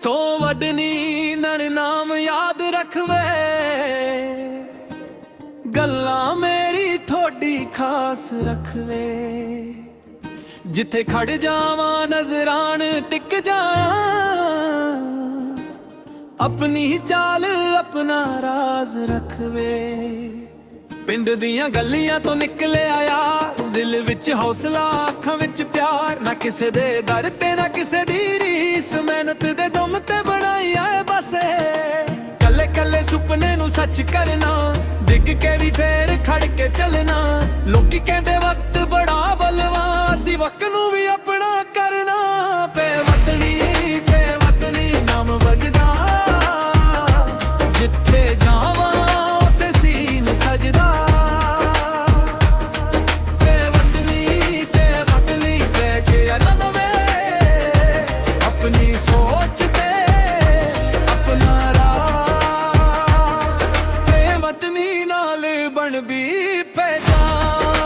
तो वडनी नन नाम याद रखवे, गल्ला मेरी थोड़ी खास रखवे। जिथे खड़ जावा नजरान टिक जाया, अपनी चाल अपना राज रखवे। पिंड दियां गलियां तो निकले आया, दिल विच हौसला अखां विच प्यार। ना किसे दे दर ते ना किसे दी रीस, मेहनत दे दम ते बनाई आए बसे। कल्ले कल्ले सुपने नू सच करना, डिग के भी फेर खड़ के चलना। लोकी कहंदे वक्त बड़ा बलवान सी, वक्त नू भी अपना करना। बेवतनी नाम वजदा, जिथे जावां उत्थे सीन सजदा। अपनी सोच ते अपना राह, बेवतनी नाल बन भी पहचान।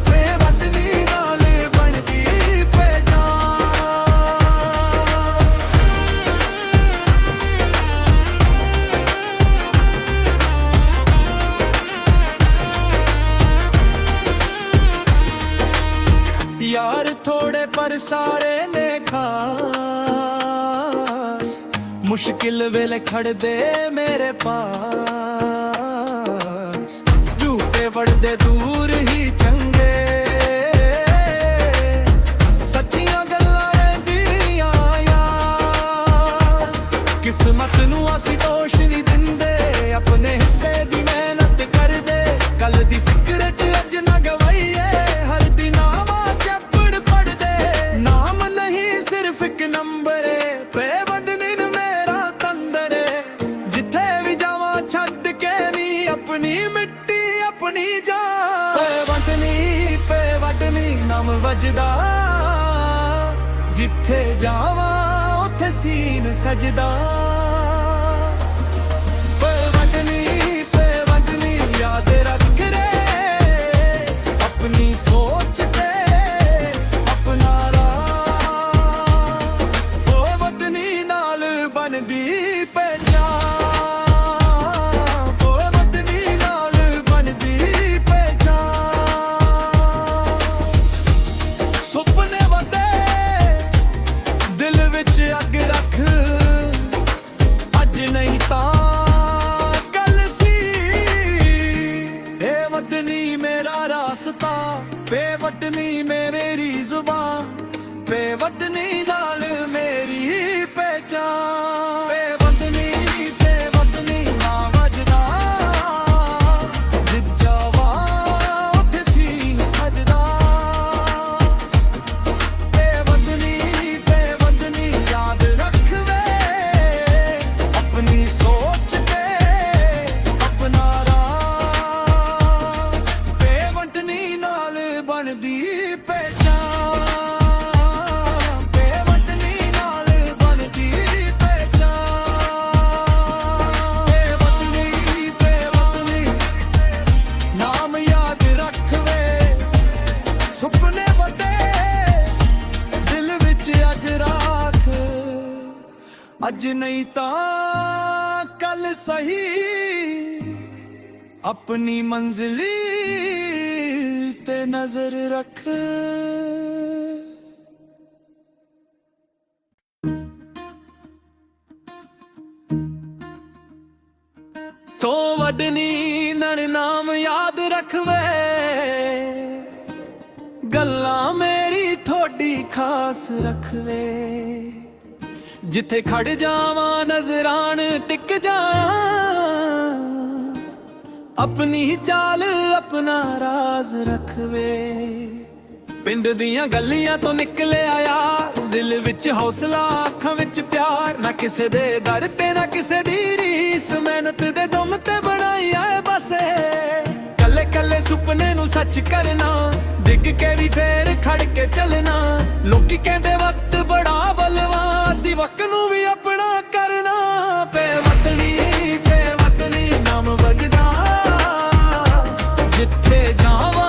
बेवतनी नाल बन भी पहचान। यार थोड़े पर सारे ने खास, मुश्किल वेले खड़ दे मेरे पास। झूठे बढ़दे दूर ही चंगे, सच्चियां गल्लां रहिंदियां यार। किस्मत नू असीं दोष नहीं दिंदे, अपने हिस्से दी मेहनत कर दे। कल दी फिक्र च अज ना गवाईए, हर दिन आवा चैप्टर पढ़ दे। नाम नहीं सिर्फ एक नंबर है, बेवतनी मेरा तंदर है। जिथे भी जावा छड्ड के नहीं अपनी मिट्टी अपनी जान। बेवतनी नाम वजदा, जिथे जावा उत्थे सीन सजदा। बेवतनी याद रख रे, अपनी सोच ते अपना राह। बेवतनी नाल बनदी पहचान। बेवतनी नाल बनदी पहचान। सुपने वड्डे दिल विच अग रख, अज नहीं तां कल सी। बेवतनी मेरा रास्ता, बेवतनी में मेरी जुबान। बेवतनी नाल मेरी पहचान। बेवतनी ना वजदा, जिथ जावा उत्थे सीन सजदा। बेवतनी याद रखवे, अपनी सोच ते अपना राह। बेवतनी नाल बनदी पहचान। बेवतनी नाल बनदी पहचान। बेवतनी नाम याद रखवे, सुपने वड्डे दिल विच अग राख। अज नहीं तां कल सही, अपनी मंजिली ते नजर रख। तो वडनी नन नाम याद रखवे, गल्ला मेरी थोड़ी खास रखवे। जिथे खड़ जावा नजरान टिक जाया, अपनी चाल अपना राज रखवे। पिंड दियां गलियां तो निकले आया, दिल विच हौसला अखां विच प्यार। ना किसे दे दर ते ना किसे दी रीस, मेहनत दे दम ते बनाई आए बसे। कल्ले कल्ले सुपने नू सच करना, डिग के भी फेर खड़ के चलना। लोकी कहंदे वक्त बड़ा बलवान सी, वक्त नू भी अपना करना। बेवतनी नाम वजदा, जिथे जावा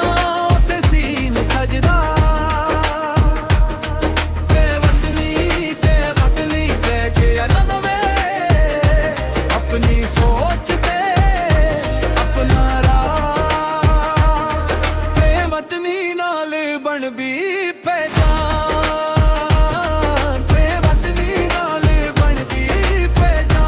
उत्थे सीन सजदा। बेवतनी ਬਣ ਵੀ ਪਹਿਚਾਨ ਬੇਵਤਨੀ ਨਾਲ ਬਣ ਵੀ ਪਹਿਚਾਨ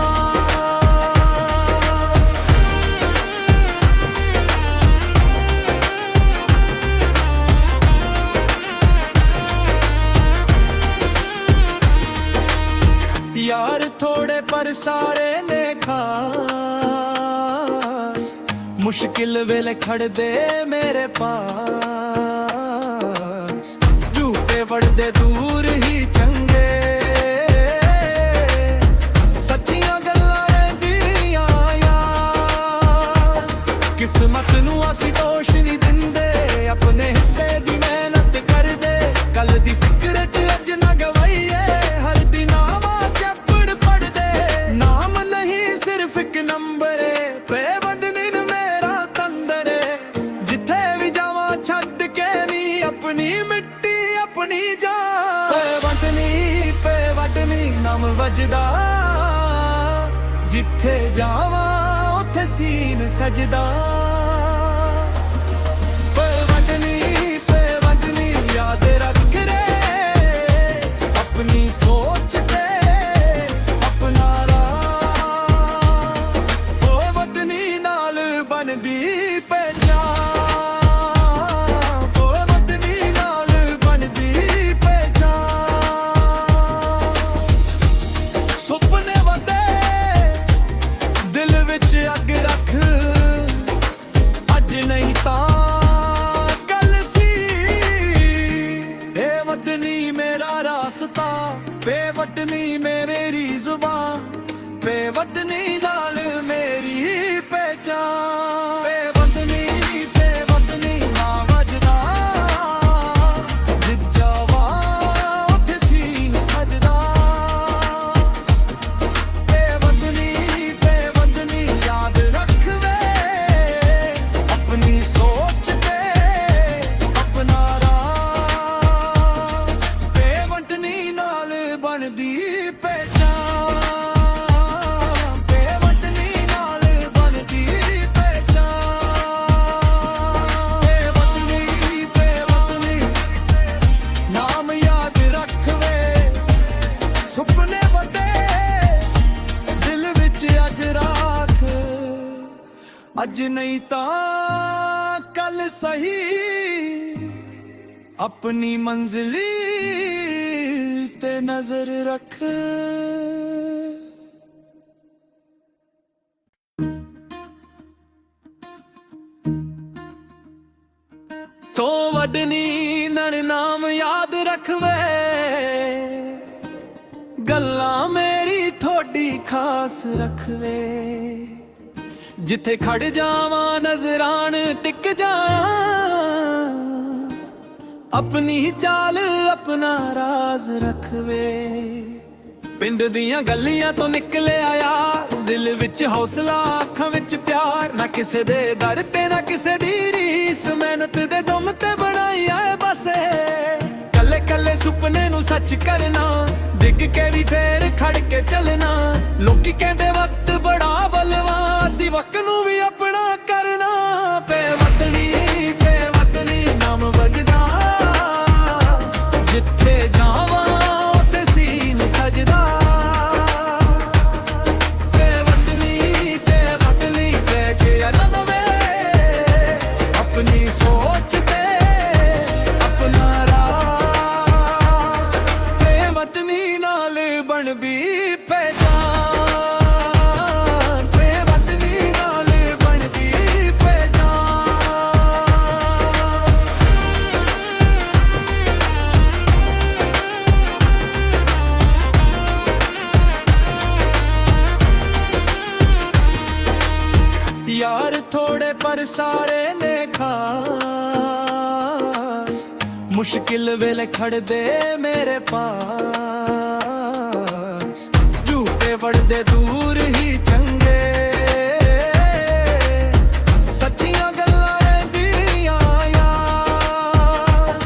यार थोड़े पर सारे ने खास मुश्किल वेले खड़दे मेरे पास झूठे वड़दे दूर ही चंगे सच्चियां गल्लां रहिंदियां यार किस्मत नू असीं दोष नहीं दिंदे अपने हिस्से दी मेहनत करदे कल दी फिक्र च अज ना गवाईए हर दिन नंबर बेबंदनी न मेरा तंदर जिथे भी जावा छड़ के नी अपनी मिट्टी अपनी जान बेवटनी नाम वजदा जिथे जावा उथे सीन सजदा बेवटनी याद रख रे अपनी सोच ते बनदी पहचान बदनी नाल बनदी पहचान सुपने वदे दिल विच अग रख अज नहीं तां कल सी बेवतनी मेरा रास्ता बेवतनी मेरी जुबान बेवतनी नाल मेरी पहचान बेवतनी ना वजदा जित जावा उथे सीन सजदा बेवतनी याद रख वे अपनी सोच पे अपना राह बेवतनी नाल बनदी पहचान अज नहीं तां कल सही अपनी मंजिली ते नजर रख तो वडनी नन नाम याद रखवे गल्ला मेरी थोड़ी खास रखवे जिथे खड़ जावा नजरान टिक जाया अपनी ही चाल अपना राज रखवे पिंड दियां गलियां तो निकले आया दिल विच हौसला अखां विच प्यार ना किसे दे दर ते ना किसे दी रीस मेहनत दे दम ते बनाई आए बसे कल्ले कल्ले सुपने नू सच करना डिग के भी फेर खड़ के चलना लोकी कहंदे वक्त बड़ा बलवा असी वक्त नू भी अपना करना बेवतनी नाम वजदा जिथे जावा उथे सीन सजदा बेवतनी कह के नवे अपनी सोच ते अपना राह बेवतनी नाल बन भी पहचान बेवतनी नाल बन भी पहचान यार थोड़े पर सारे ने खास मुश्किल वेले खड़दे मेरे पास झूठे वड़दे दूर ही चंगे सच्चियां गल्लां रहिंदियां यार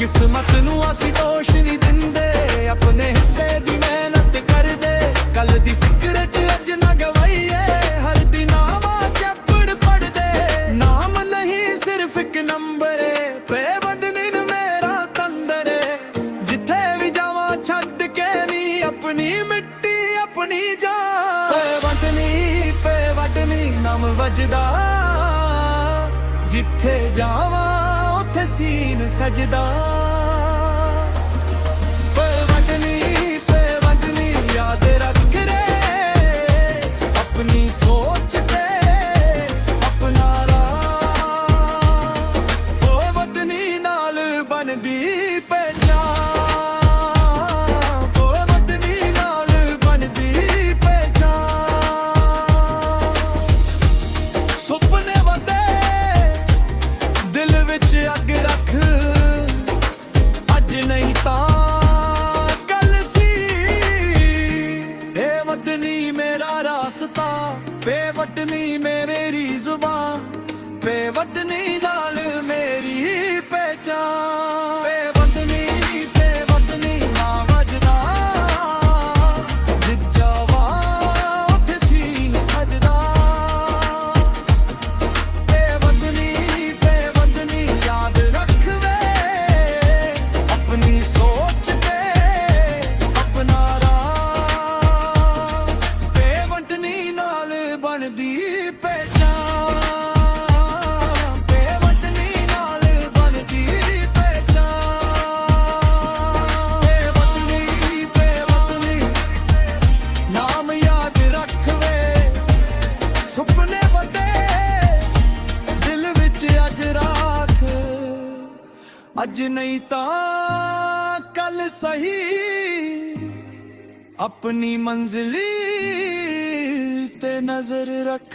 किस्मत नू असीं दोष नहीं दिंदे अपने हिस्से दी मेहनत करदे कल दी फिक्र च अज ना गवाईए हर दिन आवा चपड़ पड़दे नाम नहीं सिर्फ एक नंबर बेबंदनी न मेरा ਵੱਜਦਾ, ਜਿੱਥੇ ਜਾਵਾਂ ਉੱਥੇ ਸੀਨ ਸਜਦਾ। ਬੇਵਡਨੀ ਯਾਦ ਰੱਖ ਰੇ, ਆਪਣੀ ਸੋਚ ਤੇ ਆਪਣਾ ਰਾਹ। ਉਹ ਵਤਨੀ ਨਾਲ ਬਣਦੀ ਪਹਿਚਾਨ, ਉਹ ਵਤਨੀ ਨਾਲ ਬਣਦੀ ਪਹਿਚਾਨ। ਸੁਪਨੇ ਵੱਡੇ ਦਿਲ ਵਿੱਚ ਅੱਗ ਰੱਖ, ਅੱਜ ਨਹੀਂ ਤਾਂ ਕੱਲ ਸੀ। ਇਹ ਵਤਨੀ ਮੇਰਾ ਰਾਸਤਾ, ਬੇਵਡਨੀ ਮੇਰੀ ਜ਼ੁਬਾਨ, ਬੇਵਡਨੀ ਨਾਲ ਮੇਰੀ ਪਹਿਚਾਨ। ਬੇਵਡਨੀ ਨਾ ਵੱਜਦਾ, ਜਿੱਥੇ ਜਾਵਾਂ ਉੱਥੇ ਸੀਨ ਸਜਦਾ। ਬੇਵਡਨੀ ਯਾਦ ਰੱਖ ਵੇ, ਆਪਣੀ ਸੋਚ ਤੇ ਆਪਣਾ ਰਾਹ। ਬੇਵਡਨੀ ਨਾਲ ਬਣਦੀ ਪਹਿਚਾਨ, ਬੇਵਡਨੀ ਨਾਲ ਬਣਦੀ ਪਹਿਚਾਨ। ਬੇਵਡਨੀ ਨਾਮ ਯਾਦ ਰੱਖ ਵੇ, ਸੁਪਨੇ ਵੱਡੇ ਦਿਲ ਵਿੱਚ ਅੱਗ ਰੱਖ, ਅੱਜ ਨਹੀਂ ਤਾਂ ਕੱਲ ਸਹੀ। ਆਪਣੀ ਮੰਜ਼ਿਲ ਤੇ ਨਜ਼ਰ ਰੱਖ।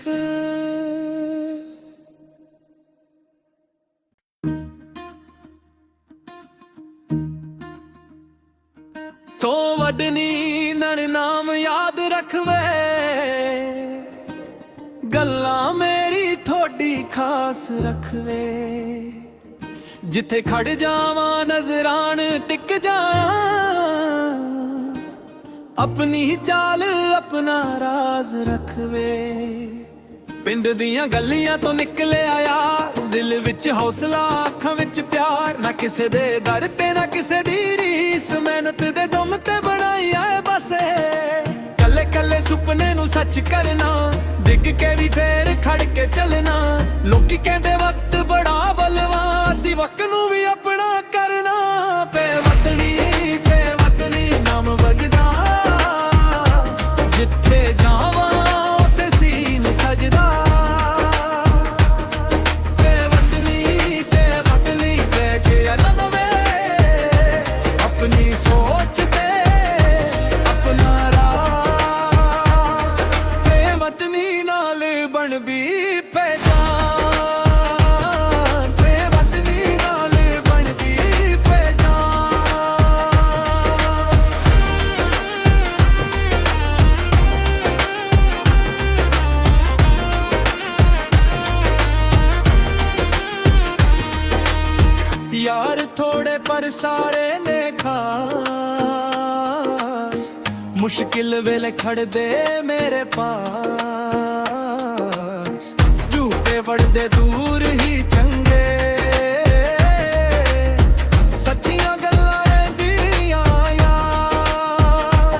ਤੋਂ ਵੱਡਨੀ ਨਣ ਨਾਮ ਯਾਦ ਰੱਖ ਵੇ, ਗੱਲਾਂ ਮੇਰੀ ਥੋੜੀ ਖਾਸ ਰੱਖ ਵੇ। ਜਿੱਥੇ ਖੜ ਜਾਵਾਂ ਨਜ਼ਰਾਨ ਟਿਕ ਜਾਵਾਂ, ਆਪਣੀ ਚਾਲ ਆਪਣਾ ਰਾਜ਼ ਰੱਖ ਵੇ। ਪਿੰਡ ਦੀਆਂ ਗਲੀਆਂ ਤੋਂ ਨਿਕਲਿਆ ਯਾਰ, ਦਿਲ ਵਿੱਚ ਹੌਸਲਾ ਅੱਖਾਂ ਵਿੱਚ ਪਿਆਰ। ਨਾ ਕਿਸੇ ਦੇ ਦਰ ਤੇ ਨਾ ਕਿਸੇ ਦੀ ਰੀਸ, ਮਿਹਨਤ ਦੇ ਦਮ ਤੇ ਬਣਾਈ ਆਏ ਬਸੇ। ਕੱਲੇ ਕੱਲੇ ਸੁਪਨੇ ਨੂੰ ਸੱਚ ਕਰਨਾ, ਡਿੱਗ ਕੇ ਵੀ ਫੇਰ ਖੜ ਕੇ ਚੱਲਣਾ। ਲੋਕੀ ਕਹਿੰਦੇ ਵਕਤ ਬੜਾ ਬਲਵਾ, ਅਸੀਂ ਵਕਤ ਨੂੰ ਵੀ ਆਪਣਾ ਕਰਨਾ। ਬੇਵਡਨੀ ਨਾਮ ਵੱਜਦਾ, ਜਿੱਥੇ ਜਾਵਾਂ ਉੱਥੇ ਸੀਨ ਸਜਦਾ। ਬੇਵਡਨੀ ਲੈ ਕੇ ਆਣਾ ਵੇ, ਆਪਣੀ ਸੋਚ ਤੇ ਆਪਣਾ ਰਾਹ। ਬੇਵਡਨੀ ਨਾਲ ਬਣਦੀ ਪਹਿਚਾਨ, ਬੇਵਡਨੀ ਨਾਲ ਬਣਦੀ ਪਹਿਚਾਨ। ਯਾਰ ਥੋੜੇ ਪਰ ਸਾਰੇ ਨੇ ਖਾਸ, ਮੁਸ਼ਕਿਲ ਵੇਲੇ ਖੜਦੇ ਮੇਰੇ ਪਾਸ। ਝੂਠੇ ਵੜਦੇ ਦੂਰ ਹੀ ਚੰਗੇ, ਸੱਚੀਆਂ ਗੱਲਾਂ ਰਹਿੰਦੀਆਂ ਯਾਰ।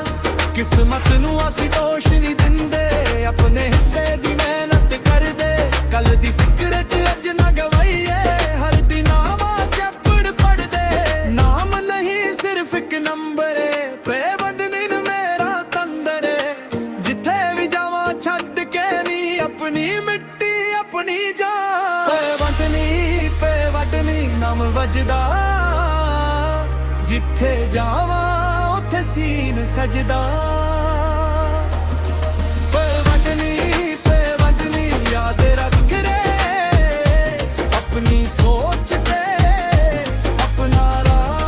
ਕਿਸਮਤ ਨੂੰ ਅਸੀਂ ਦੋਸ਼ ਨਹੀਂ ਦਿੰਦੇ, ਆਪਣੇ ਹਿੱਸੇ ਦੀ ਮਿਹਨਤ ਕਰਦੇ। ਕੱਲ ਦੀ ਫਿਕਰ ਚ ਅੱਜ ਨਾ ਗਵਾਈਏ, ਹਰ ਦਿਨ ਆਵਾਂ ਚੱਪੜ ਪੜਦੇ। ਨਾਮ ਨਹੀਂ ਸਿਰਫ ਇੱਕ ਨੰਬਰ ਏ, ਬੇਵਡਨੀ ਨੂੰ ਮੇਰਾ ਤੰਦਰ ਏ। ਜਿੱਥੇ ਵੀ ਜਾਵਾਂ ਛੱਡ ਕੇ ਨਹੀਂ ਆਪਣੀ ਮਿੱਟੀ ਆਪਣੀ ਜਾਨ। ਬੇਵਡਨੀ ਨਾਮ ਵੱਜਦਾ, ਜਿੱਥੇ ਜਾਵਾਂ ਉੱਥੇ ਸੀਨ ਸਜਦਾ। ਬੇਵਡਨੀ ਯਾਦ ਰੱਖ ਰੇ, ਆਪਣੀ ਸੋਚ ਤੇ ਆਪਣਾ ਰਾਹ।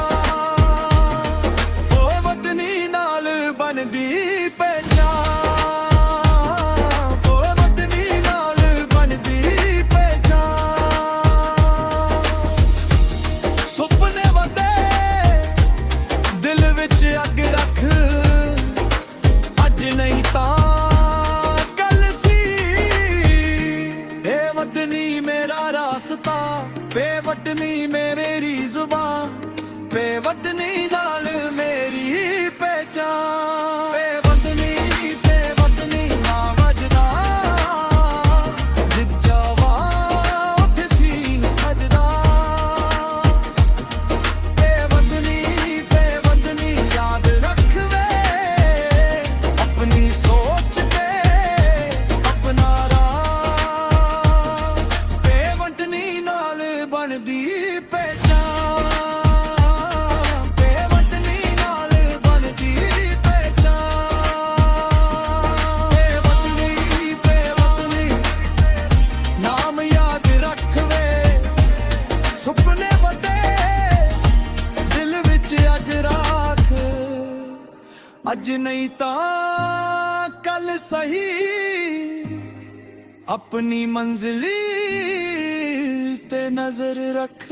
ਉਹ ਵਤਨੀ ਨਾਲ ਬਣਦੀ ਪਹਿਚਾਨ, ਉਹ ਵਤਨੀ ਨਾਲ ਬਣਦੀ ਪਹਿਚਾਨ। ਸੁਪਨੇ ਵੱਡੇ ਦਿਲ ਵਿੱਚ ਅੱਗ ਰੱਖ, ਅੱਜ ਨਹੀਂ ਤਾਂ ਕੱਲ ਸੀ। ਇਹ ਵਤਨੀ ਮੇਰਾ ਰਾਸਤਾ, ਬੇਵਡਨੀ ਮੇਰੀ ਜ਼ੁਬਾਨ, ਬੇਵਡਨੀ ਨਾਲ ਮੇਰੀ ਪਹਿਚਾਨ। ਬੇਵਡਨੀ ਨਾ ਵੱਜਦਾ, ਅੱਜ ਨਹੀਂ ਤਾਂ ਕੱਲ ਸਹੀ ਆਪਣੀ ਮੰਜ਼ਿਲ ਤੇ ਨਜ਼ਰ ਰੱਖ।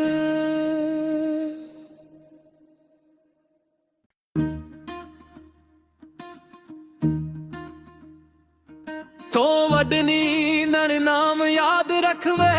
ਤੋਂ ਵੱਡਨੀ ਨਣ ਨਾਮ ਯਾਦ ਰੱਖਵੇ,